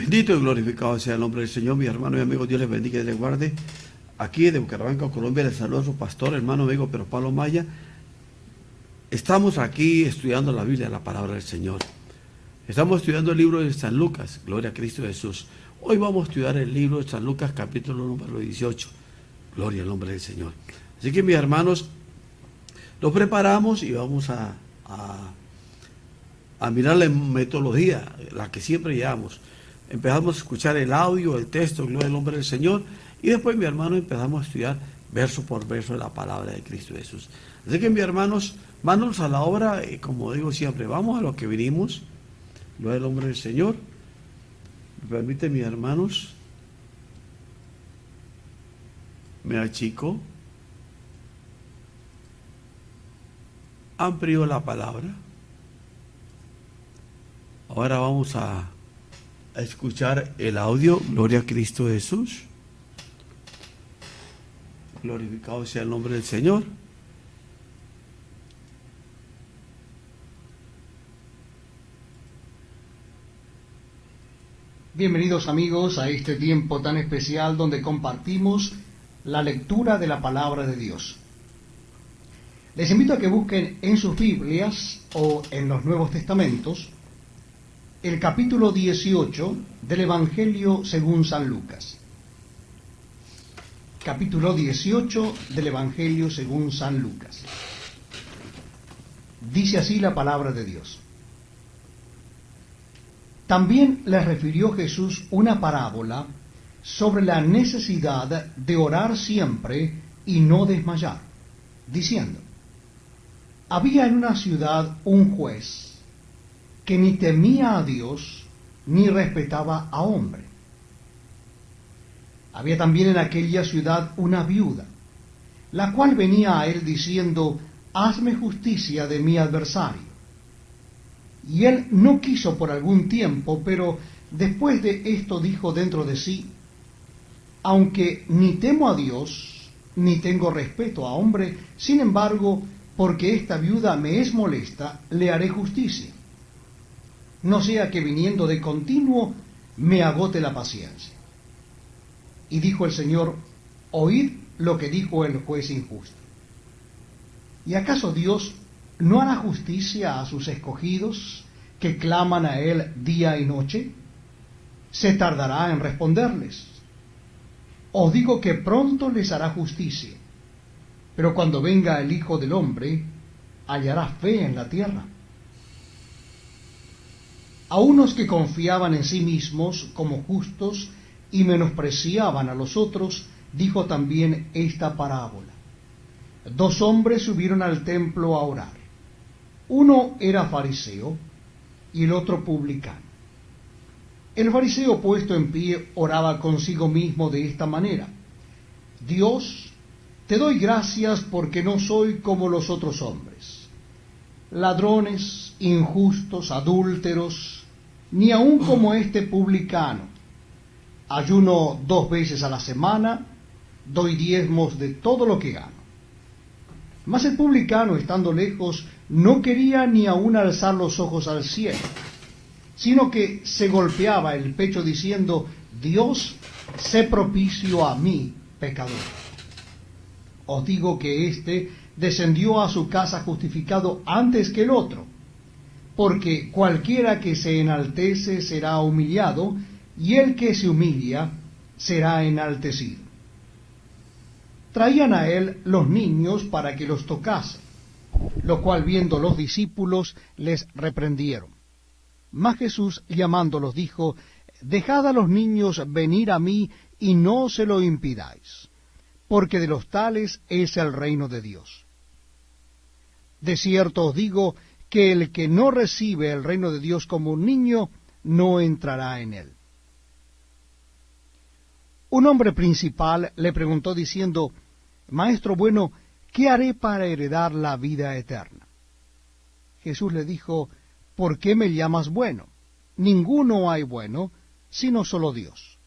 Bendito y glorificado sea el nombre del Señor, mi hermano y amigo. Dios les bendiga y les guarde. Aquí de Bucaramanga, Colombia, les saluda su pastor, hermano, amigo Pedro Pablo Maya. Estamos aquí estudiando la Biblia, la palabra del Señor. Estamos estudiando el libro de San Lucas, gloria a Cristo Jesús. Hoy vamos a estudiar el libro de San Lucas, capítulo número 18. Gloria al nombre del Señor. Así que, mis hermanos, nos preparamos y vamos a mirar la metodología, la que siempre llevamos. Empezamos a escuchar el audio, el texto, gloria al nombre del Señor, y después, mi hermano, empezamos a estudiar verso por verso la palabra de Cristo Jesús. Así que, mis hermanos, manos a la obra, como digo siempre, vamos a lo que vinimos, gloria al nombre del Señor. Me permite, mis hermanos, me achico, amplío la palabra. Ahora vamos a escuchar el audio, gloria a Cristo Jesús. Glorificado sea el nombre del Señor. Bienvenidos amigos a este tiempo tan especial donde compartimos la lectura de la palabra de Dios. Les invito a que busquen en sus Biblias o en los Nuevos Testamentos el capítulo 18 del Evangelio según San Lucas. Capítulo 18 del Evangelio según San Lucas. Dice así la palabra de Dios. También les refirió Jesús una parábola sobre la necesidad de orar siempre y no desmayar, diciendo: había en una ciudad un juez que ni temía a Dios ni respetaba a hombre. Había también en aquella ciudad una viuda, la cual venía a él diciendo: hazme justicia de mi adversario. Y él no quiso por algún tiempo, pero después de esto dijo dentro de sí: aunque ni temo a Dios, ni tengo respeto a hombre, sin embargo, porque esta viuda me es molesta, le haré justicia. No sea que viniendo de continuo me agote la paciencia. Y dijo el Señor: oíd lo que dijo el juez injusto. ¿Y acaso Dios no hará justicia a sus escogidos que claman a Él día y noche? ¿Se tardará en responderles? Os digo que pronto les hará justicia. Pero cuando venga el Hijo del Hombre, ¿hallará fe en la tierra? A unos que confiaban en sí mismos como justos y menospreciaban a los otros, dijo también esta parábola. Dos hombres subieron al templo a orar. Uno era fariseo y el otro publicano. El fariseo, puesto en pie, oraba consigo mismo de esta manera: Dios, te doy gracias porque no soy como los otros hombres, ladrones, injustos, adúlteros, ni aun como este publicano. Ayuno 2 veces a la semana, doy diezmos de todo lo que gano. Mas el publicano, estando lejos, no quería ni aun alzar los ojos al cielo, sino que se golpeaba el pecho diciendo: Dios, sé propicio a mí, pecador. Os digo que éste descendió a su casa justificado antes que el otro, porque cualquiera que se enaltece será humillado, y el que se humilla será enaltecido. Traían a él los niños para que los tocase, lo cual viendo los discípulos les reprendieron. Mas Jesús, llamándolos, dijo: dejad a los niños venir a mí y no se lo impidáis, porque de los tales es el reino de Dios. De cierto os digo que el que no recibe el reino de Dios como un niño, no entrará en él. Un hombre principal le preguntó diciendo: Maestro bueno, ¿qué haré para heredar la vida eterna? Jesús le dijo: ¿por qué me llamas bueno? Ninguno hay bueno, sino solo Dios.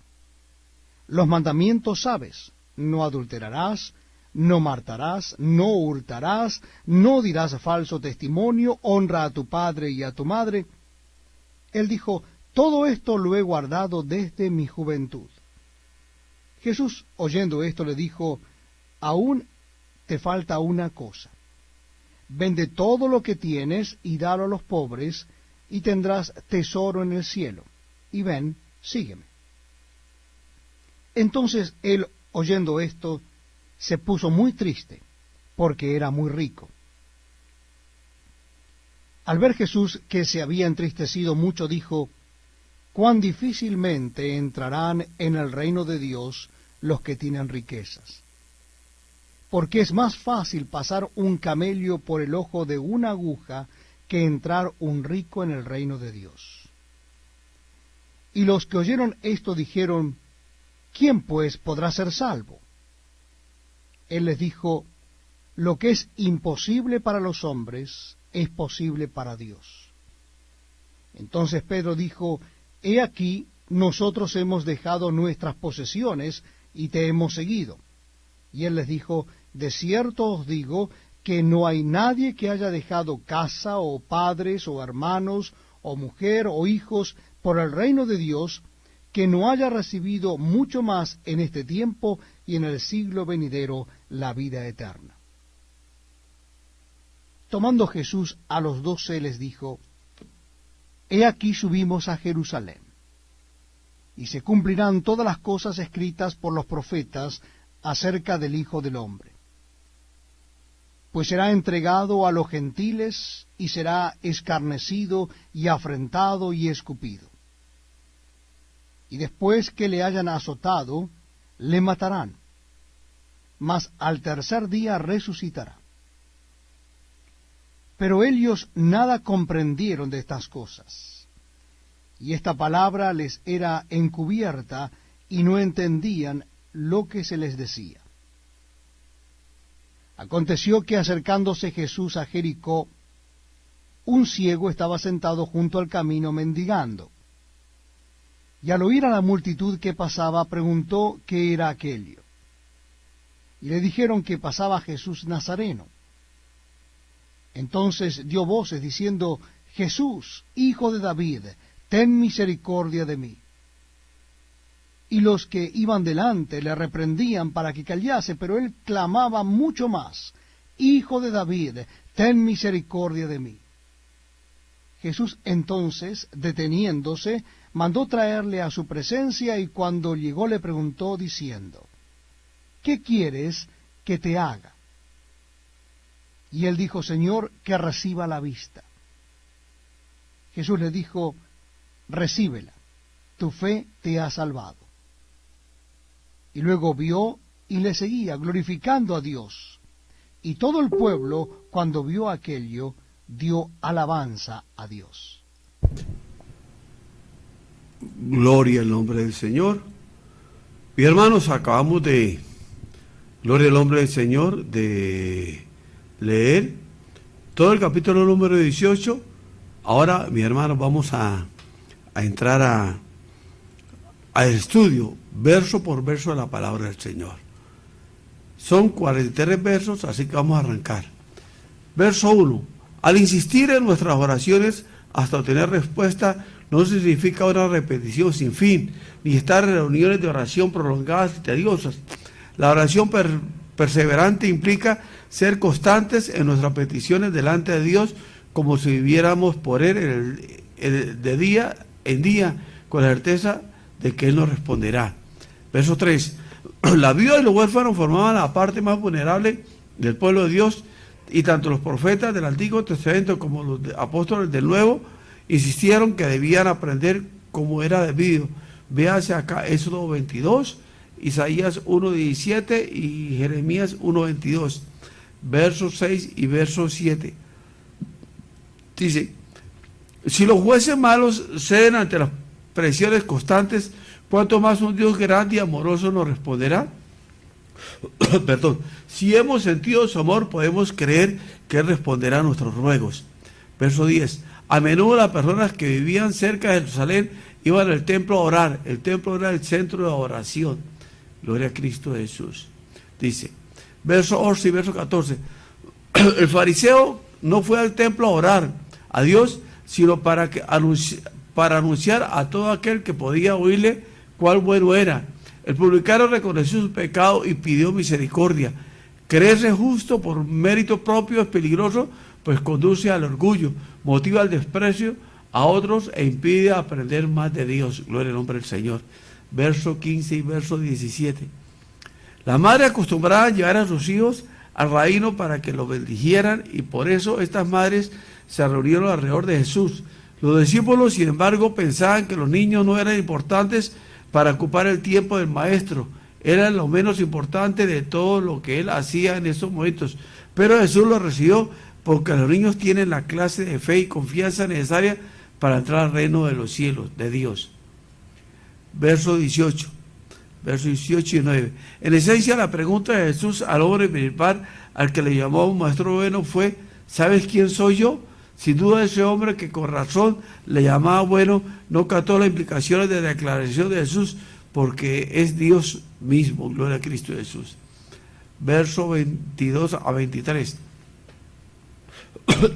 Los mandamientos sabes: no adulterarás, no matarás, no hurtarás, no dirás falso testimonio, honra a tu padre y a tu madre. Él dijo: Todo esto lo he guardado desde mi juventud. Jesús, oyendo esto, le dijo, aún te falta una cosa. Vende todo lo que tienes y dalo a los pobres, y tendrás tesoro en el cielo. Y ven, sígueme. Entonces él, oyendo esto, se puso muy triste, porque era muy rico. Al ver Jesús que se había entristecido mucho, dijo, cuán difícilmente entrarán en el reino de Dios los que tienen riquezas. Porque es más fácil pasar un camello por el ojo de una aguja que entrar un rico en el reino de Dios. Y los que oyeron esto dijeron, ¿quién pues podrá ser salvo? Él les dijo, lo que es imposible para los hombres es posible para Dios. Entonces Pedro dijo, he aquí, nosotros hemos dejado nuestras posesiones y te hemos seguido. Y él les dijo, de cierto os digo que no hay nadie que haya dejado casa o padres o hermanos o mujer o hijos por el reino de Dios, que no haya recibido mucho más en este tiempo y en el siglo venidero la vida eterna. Tomando Jesús a los 12 les dijo, he aquí subimos a Jerusalén, y se cumplirán todas las cosas escritas por los profetas acerca del Hijo del Hombre. Pues será entregado a los gentiles, y será escarnecido, y afrentado, y escupido. Y después que le hayan azotado, le matarán, mas al tercer día resucitará. Pero ellos nada comprendieron de estas cosas, y esta palabra les era encubierta, y no entendían lo que se les decía. Aconteció que acercándose Jesús a Jericó, un ciego estaba sentado junto al camino mendigando. Y al oír a la multitud que pasaba, preguntó qué era aquello. Y le dijeron que pasaba Jesús Nazareno. Entonces dio voces diciendo, Jesús, hijo de David, ten misericordia de mí. Y los que iban delante le reprendían para que callase, pero él clamaba mucho más, Hijo de David, ten misericordia de mí. Jesús entonces, deteniéndose, mandó traerle a su presencia, y cuando llegó le preguntó diciendo, ¿qué quieres que te haga? Y él dijo, Señor, que reciba la vista. Jesús le dijo, recíbela, tu fe te ha salvado. Y luego vio y le seguía, glorificando a Dios. Y todo el pueblo, cuando vio aquello, dio alabanza a Dios. Gloria al nombre del Señor. Mis hermanos, acabamos de, gloria al nombre del Señor, de leer todo el capítulo número 18. Ahora, mis hermanos, vamos a entrar al estudio, verso por verso, de la palabra del Señor. Son 43 versos, así que vamos a arrancar. Verso 1. Al insistir en nuestras oraciones hasta obtener respuesta, no significa una repetición sin fin, ni estar en reuniones de oración prolongadas y tediosas. La oración perseverante implica ser constantes en nuestras peticiones delante de Dios, como si viviéramos por Él de día en día, con la certeza de que Él nos responderá. Verso 3. La viuda y los huérfanos formaban la parte más vulnerable del pueblo de Dios, y tanto los profetas del Antiguo Testamento como los apóstoles del Nuevo insistieron que debían aprender como era debido. Véase acá Éxodo 22, Isaías 1:17 y Jeremías 1:22, versos 6 y verso 7. Dice, si los jueces malos ceden ante las presiones constantes, ¿cuánto más un Dios grande y amoroso nos responderá? Perdón, si hemos sentido su amor, podemos creer que Él responderá a nuestros ruegos. Verso 10. A menudo las personas que vivían cerca de Jerusalén iban al templo a orar. El templo era el centro de oración. Gloria a Cristo Jesús. Dice, verso 11 y verso 14. El fariseo no fue al templo a orar a Dios, sino para para anunciar a todo aquel que podía oírle cuál bueno era. El publicano reconoció su pecado y pidió misericordia. Creerse justo por mérito propio es peligroso, pues conduce al orgullo, motiva al desprecio a otros e impide aprender más de Dios. Gloria al nombre del Señor. Verso 15 y verso 17. La madre acostumbraba a llevar a sus hijos al rabino para que los bendijeran, y por eso estas madres se reunieron alrededor de Jesús. Los discípulos, sin embargo, pensaban que los niños no eran importantes para ocupar el tiempo del maestro. Eran lo menos importante de todo lo que él hacía en esos momentos. Pero Jesús los recibió porque los niños tienen la clase de fe y confianza necesaria para entrar al reino de los cielos, de Dios. Verso 18. Versos 18 y 9. En esencia, la pregunta de Jesús al hombre principal, al que le llamó un maestro bueno, fue: ¿sabes quién soy yo? Sin duda, ese hombre que con razón le llamaba bueno no captó las implicaciones de la declaración de Jesús, porque es Dios mismo. Gloria a Cristo Jesús. Verso 22 a 23.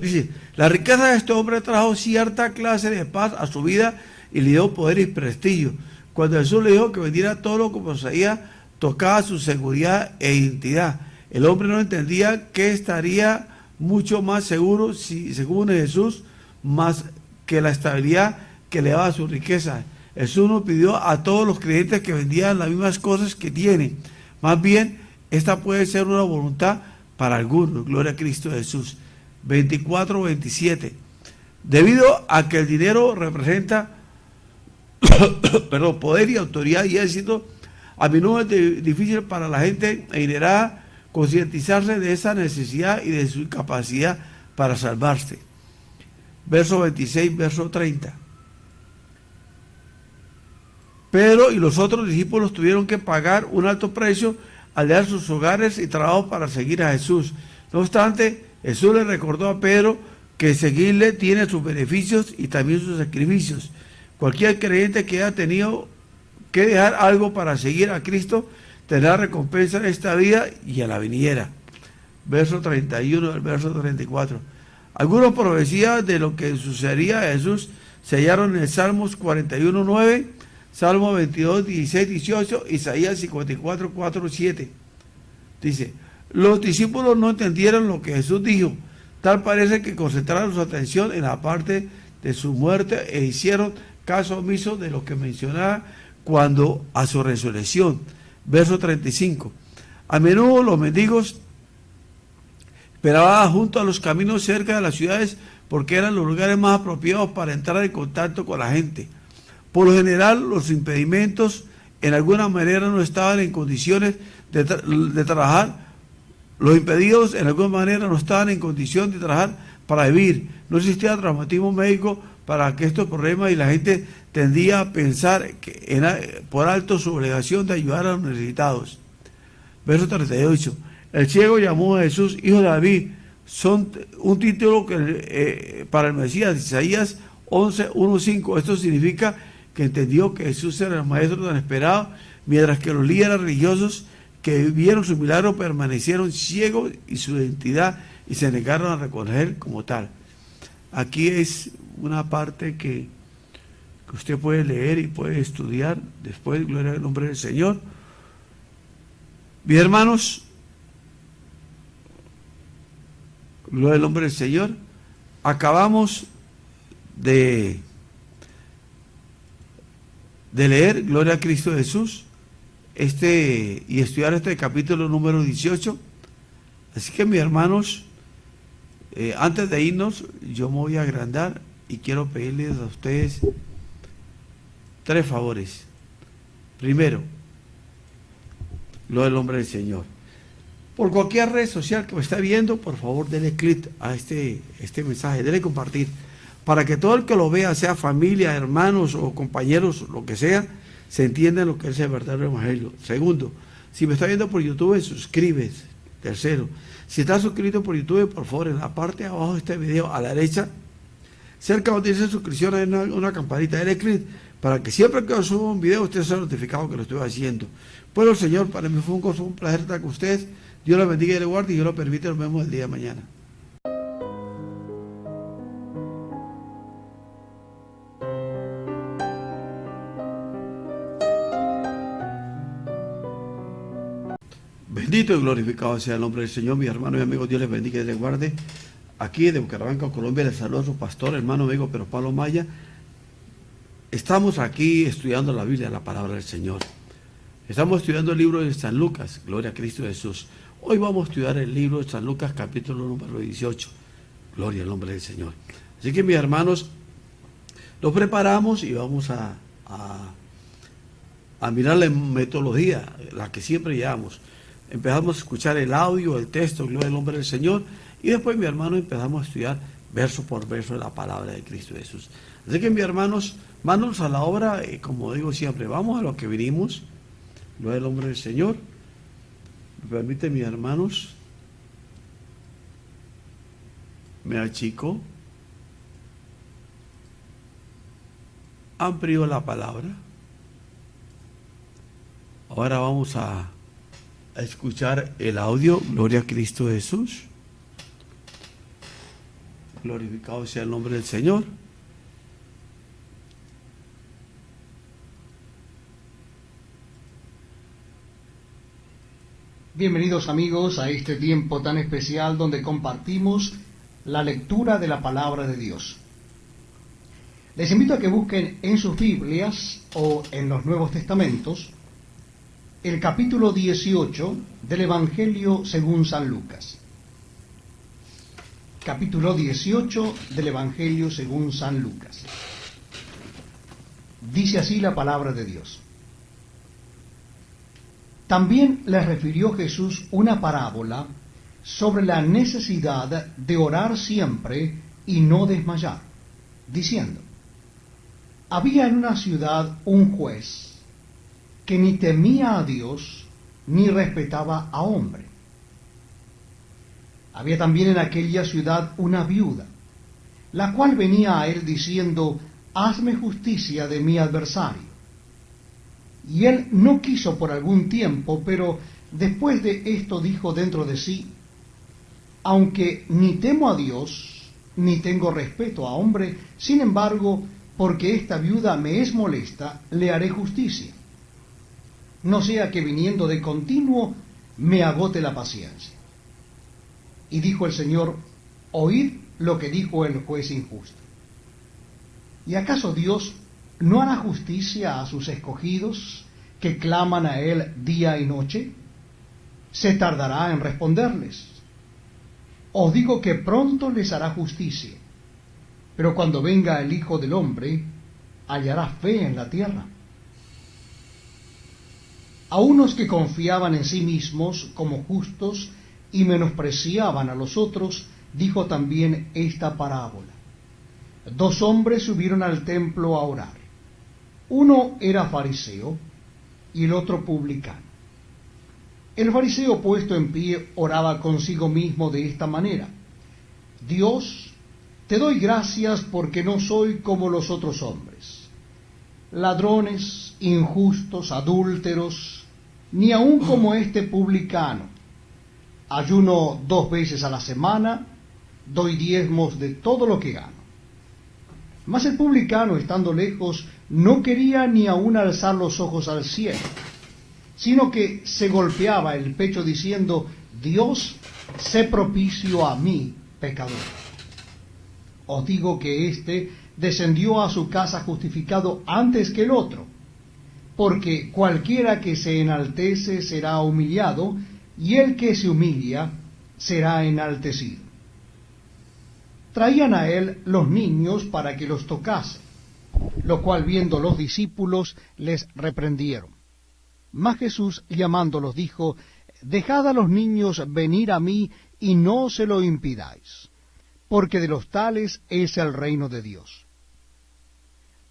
Dice: la riqueza de este hombre trajo cierta clase de paz a su vida y le dio poder y prestigio. Cuando Jesús le dijo que vendiera todo lo que poseía, tocaba su seguridad e identidad. El hombre no entendía que estaría mucho más seguro, si, según Jesús, más que la estabilidad que le daba su riqueza. Jesús nos pidió a todos los creyentes que vendieran las mismas cosas que tienen. Más bien, esta puede ser una voluntad para algunos. Gloria a Cristo Jesús. 24-27. Debido a que el dinero representa poder y autoridad y éxito, a menudo es difícil para la gente adinerada concientizarse de esa necesidad y de su incapacidad para salvarse. Verso 26, verso 30. Pedro y los otros discípulos tuvieron que pagar un alto precio al dejar sus hogares y trabajo para seguir a Jesús. No obstante, Jesús le recordó a Pedro que seguirle tiene sus beneficios y también sus sacrificios. Cualquier creyente que haya tenido que dejar algo para seguir a Cristo tendrá recompensa en esta vida y en la venidera. Verso 31 del verso 34. Algunas profecías de lo que sucedería a Jesús se hallaron en Salmos 41:9, Salmo 22, 16, 18, Isaías 54, 4, 7. Dice: los discípulos no entendieron lo que Jesús dijo. Tal parece que concentraron su atención en la parte de su muerte e hicieron caso omiso de lo que mencionaba cuando a su resurrección. Verso 35. A menudo los mendigos esperaban junto a los caminos cerca de las ciudades porque eran los lugares más apropiados para entrar en contacto con la gente. Por lo general, los impedimentos en alguna manera no estaban en condiciones de trabajar. Los impedidos en alguna manera no estaban en condición de trabajar para vivir. No existía traumatismo médico para que estos problemas, y la gente tendía a pensar que por alto su obligación de ayudar a los necesitados. Verso 38. El ciego llamó a Jesús hijo de David. Son un título para el Mesías. Isaías 11:1-5. Esto significa que entendió que Jesús era el maestro tan esperado, mientras que los líderes religiosos que vieron su milagro permanecieron ciegos y su identidad y se negaron a reconocer como tal. Aquí es una parte que usted puede leer y puede estudiar después. Gloria al nombre del Señor. Mis hermanos, gloria al nombre del Señor. Acabamos de leer, gloria a Cristo Jesús, y estudiar este capítulo número 18. Así que, mis hermanos, antes de irnos, yo me voy a agrandar y quiero pedirles a ustedes 3 favores. Primero, gloria al nombre del Señor. Por cualquier red social que me está viendo, por favor, denle clic a este mensaje, denle compartir, para que todo el que lo vea, sea familia, hermanos o compañeros, lo que sea, se entienda lo que es el verdadero evangelio. Segundo, si me está viendo por YouTube, suscríbete. Tercero, si estás suscrito por YouTube, por favor, en la parte de abajo de este video, a la derecha, cerca donde dice suscripción, hay una campanita, denle clic, para que siempre que yo suba un video, usted sea notificado que lo estoy haciendo. Pues, Señor, para mí fue un placer estar con ustedes. Dios los bendiga y les guarde, y Dios lo permite. Nos vemos el día de mañana. Bendito y glorificado sea el nombre del Señor, mi hermano y amigo. Dios les bendiga y les guarde. Aquí de Bucaramanga, Colombia, les saluda su pastor, hermano, amigo Pedro Pablo Maya. Estamos aquí estudiando la Biblia, la palabra del Señor. Estamos estudiando el libro de San Lucas, gloria a Cristo Jesús. Hoy vamos a estudiar el libro de San Lucas, capítulo número 18, gloria al nombre del Señor. Así que, mis hermanos, nos preparamos y vamos a mirar la metodología, la que siempre llevamos. Empezamos a escuchar el audio, el texto, gloria al nombre del Señor, y después, mi hermano, empezamos a estudiar verso por verso la palabra de Cristo Jesús. Así que, mis hermanos, manos a la obra, como digo siempre, vamos a lo que vinimos, gloria al nombre del Señor. Me permite, mis hermanos, me achico, amplío la palabra. Ahora vamos a escuchar el audio, gloria a Cristo Jesús. Glorificado sea el nombre del Señor. Bienvenidos amigos a este tiempo tan especial donde compartimos la lectura de la palabra de Dios. Les invito a que busquen en sus Biblias o en los Nuevos Testamentos el capítulo 18 del Evangelio según San Lucas. Capítulo 18 del Evangelio según San Lucas. Dice así la palabra de Dios. También les refirió Jesús una parábola sobre la necesidad de orar siempre y no desmayar, diciendo: había en una ciudad un juez que ni temía a Dios ni respetaba a hombre. Había también en aquella ciudad una viuda, la cual venía a él diciendo: hazme justicia de mi adversario. Y él no quiso por algún tiempo, pero después de esto dijo dentro de sí: aunque ni temo a Dios, ni tengo respeto a hombre, sin embargo, porque esta viuda me es molesta, le haré justicia. No sea que viniendo de continuo me agote la paciencia. Y dijo el Señor: oíd lo que dijo el juez injusto. ¿Y acaso Dios no hará justicia a sus escogidos que claman a Él día y noche? ¿Se tardará en responderles? Os digo que pronto les hará justicia. Pero cuando venga el Hijo del Hombre, ¿hallará fe en la tierra? A unos que confiaban en sí mismos como justos y menospreciaban a los otros, dijo también esta parábola. Dos hombres subieron al templo a orar. Uno era fariseo y el otro publicano. El fariseo, puesto en pie, oraba consigo mismo de esta manera: Dios, te doy gracias porque no soy como los otros hombres, ladrones, injustos, adúlteros, ni aun como este publicano. Ayuno 2 veces a la semana, doy diezmos de todo lo que gano. Mas el publicano, estando lejos, no quería ni aun alzar los ojos al cielo, sino que se golpeaba el pecho diciendo: Dios, sé propicio a mí, pecador. Os digo que éste descendió a su casa justificado antes que el otro, porque cualquiera que se enaltece será humillado, y el que se humilla será enaltecido. Traían a él los niños para que los tocase, lo cual viendo los discípulos les reprendieron. Mas Jesús, llamándolos, dijo: dejad a los niños venir a mí y no se lo impidáis, porque de los tales es el reino de Dios.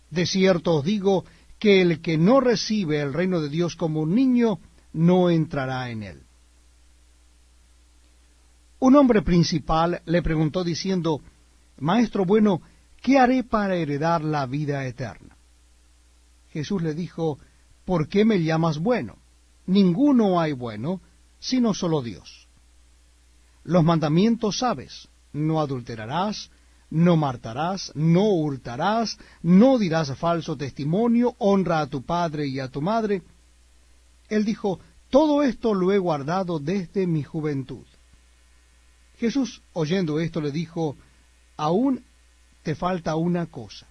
De cierto os digo que el que no recibe el reino de Dios como un niño, no entrará en él. Un hombre principal le preguntó diciendo: Maestro bueno, ¿qué haré para heredar la vida eterna? Jesús le dijo: ¿por qué me llamas bueno? Ninguno hay bueno, sino solo Dios. Los mandamientos sabes: no adulterarás, no matarás, no hurtarás, no dirás falso testimonio, honra a tu padre y a tu madre. Él dijo: todo esto lo he guardado desde mi juventud. Jesús, oyendo esto, le dijo, aún te falta una cosa.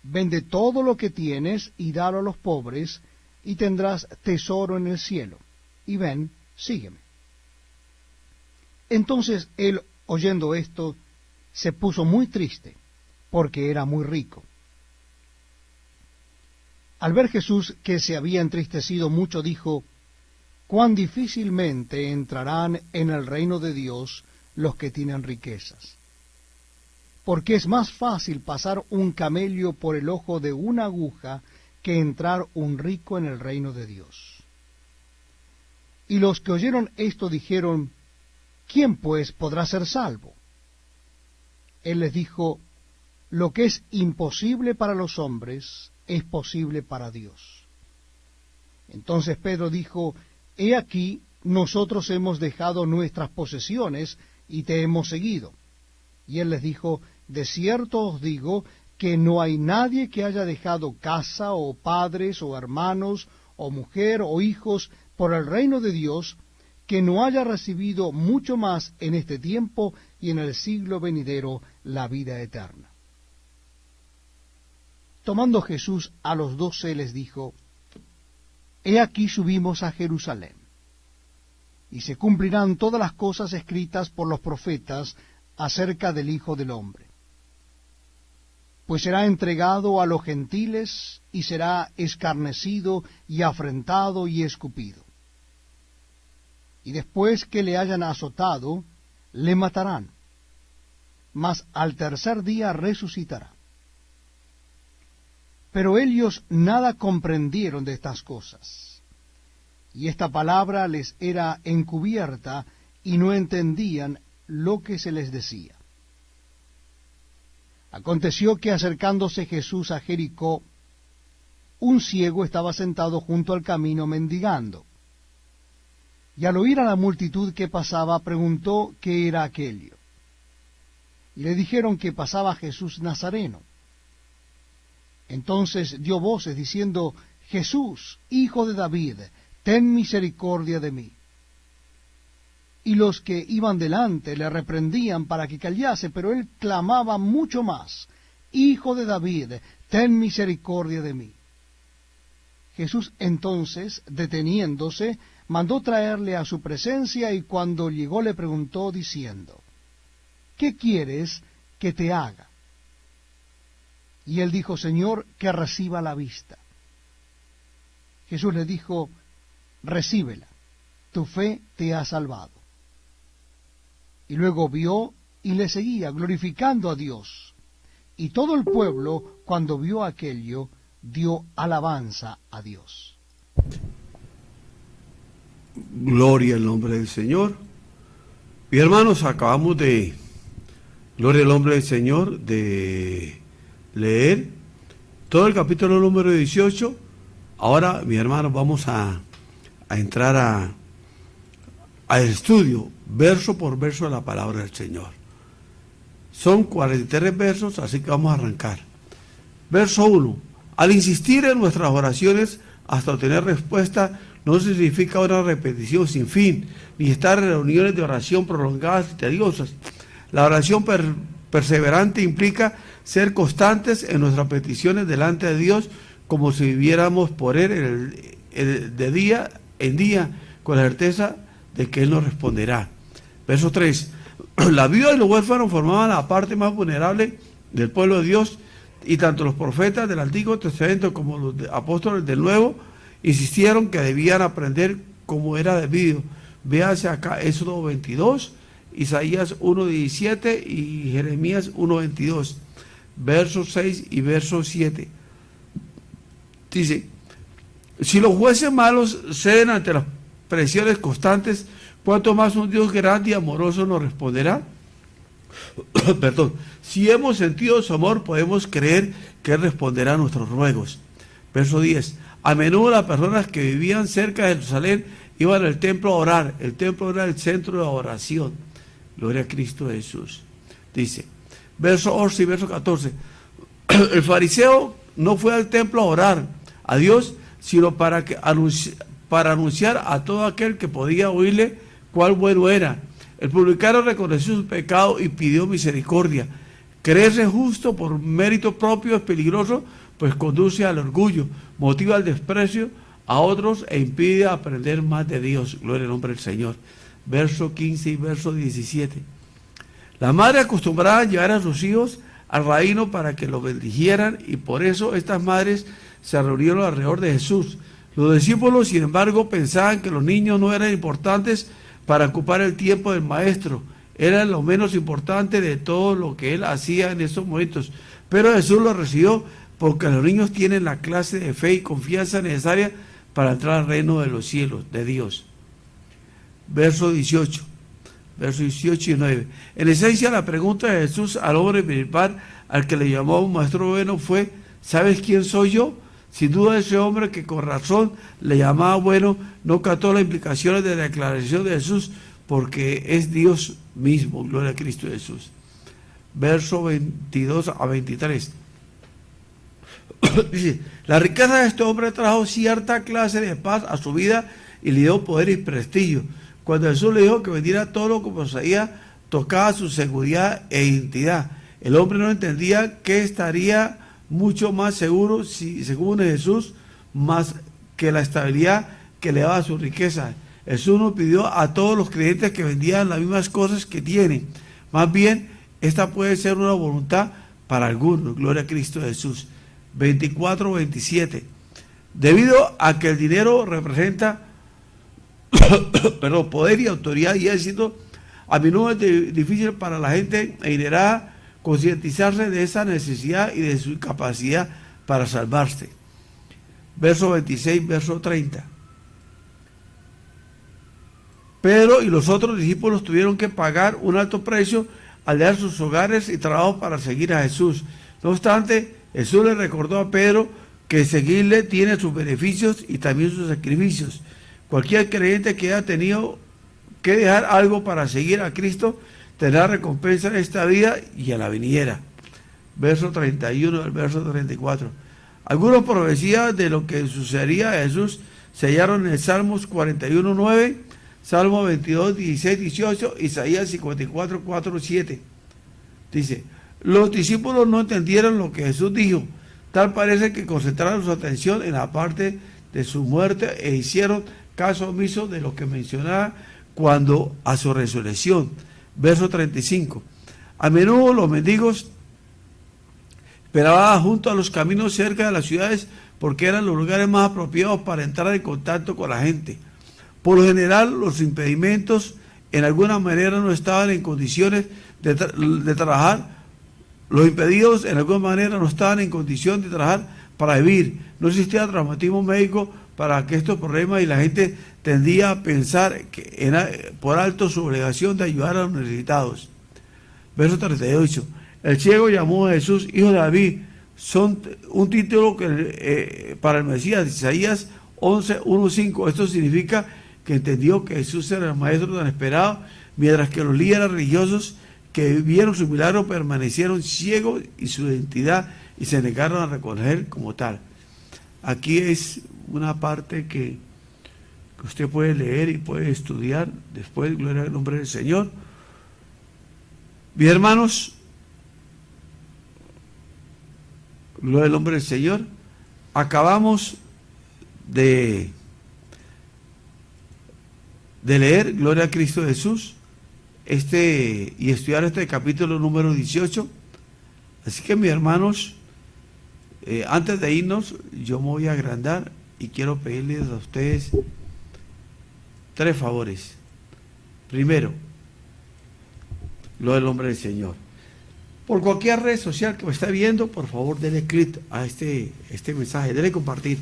Vende todo lo que tienes y dalo a los pobres, y tendrás tesoro en el cielo. Y ven, sígueme. Entonces él, oyendo esto, se puso muy triste, porque era muy rico. Al ver Jesús que se había entristecido mucho, dijo, cuán difícilmente entrarán en el reino de Dios los que tienen riquezas. Porque es más fácil pasar un camello por el ojo de una aguja que entrar un rico en el reino de Dios. Y los que oyeron esto dijeron, ¿quién pues podrá ser salvo? Él les dijo, lo que es imposible para los hombres es posible para Dios. Entonces Pedro dijo, he aquí, nosotros hemos dejado nuestras posesiones y te hemos seguido. Y él les dijo, de cierto os digo que no hay nadie que haya dejado casa o padres o hermanos o mujer o hijos por el reino de Dios, que no haya recibido mucho más en este tiempo y en el siglo venidero la vida eterna. Tomando Jesús a los 12 les dijo, he aquí subimos a Jerusalén, y se cumplirán todas las cosas escritas por los profetas acerca del Hijo del Hombre. Pues será entregado a los gentiles, y será escarnecido, y afrentado, y escupido. Y después que le hayan azotado, le matarán, mas al tercer día resucitará. Pero ellos nada comprendieron de estas cosas, y esta palabra les era encubierta, y no entendían lo que se les decía. Aconteció que acercándose Jesús a Jericó, un ciego estaba sentado junto al camino mendigando. Y al oír a la multitud que pasaba, preguntó qué era aquello. Y le dijeron que pasaba Jesús Nazareno. Entonces dio voces diciendo, Jesús, hijo de David, ten misericordia de mí. Y los que iban delante le reprendían para que callase, pero él clamaba mucho más, Hijo de David, ten misericordia de mí. Jesús entonces, deteniéndose, mandó traerle a su presencia, y cuando llegó le preguntó diciendo, ¿qué quieres que te haga? Y él dijo, Señor, que reciba la vista. Jesús le dijo, recíbela, tu fe te ha salvado. Y luego vio y le seguía, glorificando a Dios. Y todo el pueblo, cuando vio aquello, dio alabanza a Dios. Gloria al nombre del Señor. Y hermanos, acabamos de, gloria al nombre del Señor, de leer todo el capítulo número 18. Ahora, mis hermanos, vamos a entrar al estudio, verso por verso, de la palabra del Señor. Son 43 versos, así que vamos a arrancar. Verso 1. Al insistir en nuestras oraciones hasta obtener respuesta, no significa una repetición sin fin, ni estar en reuniones de oración prolongadas y tediosas. La oración perseverante implica ser constantes en nuestras peticiones delante de Dios, como si viviéramos por Él de día en día, con la certeza de que Él nos responderá. Verso 3. La viuda y los huérfanos formaban la parte más vulnerable del pueblo de Dios, y tanto los profetas del Antiguo Testamento como los apóstoles del Nuevo insistieron que debían aprender como era debido. Véase acá Éxodo 22, Isaías 1:17 y Jeremías 1:22, versos 6 y verso 7. Dice, si los jueces malos ceden ante las presiones constantes, ¿cuánto más un Dios grande y amoroso nos responderá? Perdón. Si hemos sentido su amor, podemos creer que Él responderá a nuestros ruegos. Verso 10. A menudo las personas que vivían cerca de Jerusalén iban al templo a orar. El templo era el centro de oración. Gloria a Cristo Jesús. Dice, verso 11 y verso 14. El fariseo no fue al templo a orar a Dios, sino para para anunciar a todo aquel que podía oírle cuál bueno era. El publicano reconoció su pecado y pidió misericordia. Creerse justo por mérito propio es peligroso, pues conduce al orgullo, motiva al desprecio a otros e impide aprender más de Dios. Gloria al nombre del Señor. Verso 15 y verso 17. La madre acostumbraba a llevar a sus hijos al reino para que los bendijeran, y por eso estas madres se reunieron alrededor de Jesús. Los discípulos, sin embargo, pensaban que los niños no eran importantes para ocupar el tiempo del maestro. Era lo menos importante de todo lo que él hacía en esos momentos. Pero Jesús lo recibió porque los niños tienen la clase de fe y confianza necesaria para entrar al reino de los cielos, de Dios. Verso 18 y 9. En esencia, la pregunta de Jesús al hombre principal, al que le llamó un maestro bueno, fue: ¿sabes quién soy yo? Sin duda, ese hombre que con razón le llamaba bueno no captó las implicaciones de la declaración de Jesús, porque es Dios mismo. Gloria a Cristo Jesús. Verso 22 a 23. Dice: la riqueza de este hombre trajo cierta clase de paz a su vida y le dio poder y prestigio. Cuando Jesús le dijo que vendiera todo lo que poseía, tocaba su seguridad e identidad. El hombre no entendía que estaría mucho más seguro, según Jesús, más que la estabilidad que le daba su riqueza. Jesús nos pidió a todos los creyentes que vendieran las mismas cosas que tienen. Más bien, esta puede ser una voluntad para algunos. Gloria a Cristo Jesús. 24-27. Debido a que el dinero representa poder y autoridad y éxito, a menudo es difícil para la gente adinerada concientizarse de esa necesidad y de su capacidad para salvarse. Verso 26, verso 30. Pedro y los otros discípulos tuvieron que pagar un alto precio al dejar sus hogares y trabajo para seguir a Jesús. No obstante, Jesús le recordó a Pedro que seguirle tiene sus beneficios y también sus sacrificios. Cualquier creyente que haya tenido que dejar algo para seguir a Cristo tendrá recompensa en esta vida y en la venidera. Verso 31 al verso 34. Algunas profecías de lo que sucedería a Jesús se hallaron en Salmos 41:9, Salmo 22:16-18, Isaías 54:4-7. Dice: los discípulos no entendieron lo que Jesús dijo. Tal parece que concentraron su atención en la parte de su muerte e hicieron caso omiso de lo que mencionaba cuando a su resurrección. Verso 35. A menudo los mendigos esperaban junto a los caminos cerca de las ciudades porque eran los lugares más apropiados para entrar en contacto con la gente. Por lo general, los impedimentos en alguna manera no estaban en condiciones de trabajar. Los impedidos en alguna manera no estaban en condición de trabajar para vivir. No existía traumatismo médico para que estos problemas, y la gente tendía a pensar que era por alto su obligación de ayudar a los necesitados. Verso 38. El ciego llamó a Jesús hijo de David. Son un título para el Mesías, Isaías 11:1-5. Esto significa que entendió que Jesús era el maestro tan esperado, mientras que los líderes religiosos que vieron su milagro permanecieron ciegos y su identidad y se negaron a reconocer como tal. Aquí es una parte que usted puede leer y puede estudiar después. Gloria al nombre del Señor. Mis hermanos, gloria al nombre del Señor. Acabamos de leer, gloria a Cristo Jesús, y estudiar este capítulo número 18. Así que, mis hermanos, antes de irnos, yo me voy a agrandar y quiero pedirles a ustedes 3 favores. Primero, lo del nombre del Señor. Por cualquier red social que me esté viendo, por favor, denle clic a este mensaje, denle compartir,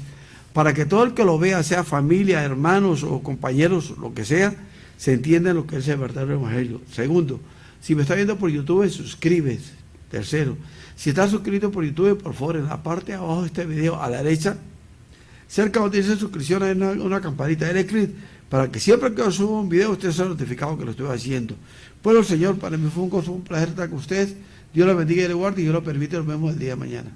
para que todo el que lo vea, sea familia, hermanos o compañeros, lo que sea, se entienda lo que es el verdadero evangelio. Segundo, si me está viendo por YouTube, suscríbete. Tercero, si estás suscrito por YouTube, por favor, en la parte de abajo de este video, a la derecha, cerca donde dice suscripción, hay una campanita, denle clic, para que siempre que yo suba un video, usted sea notificado que lo estoy haciendo. Bueno, Señor, para mí fue un gozo, un placer estar con ustedes. Dios los bendiga y les guarde, y Dios lo permite, nos vemos el día de mañana.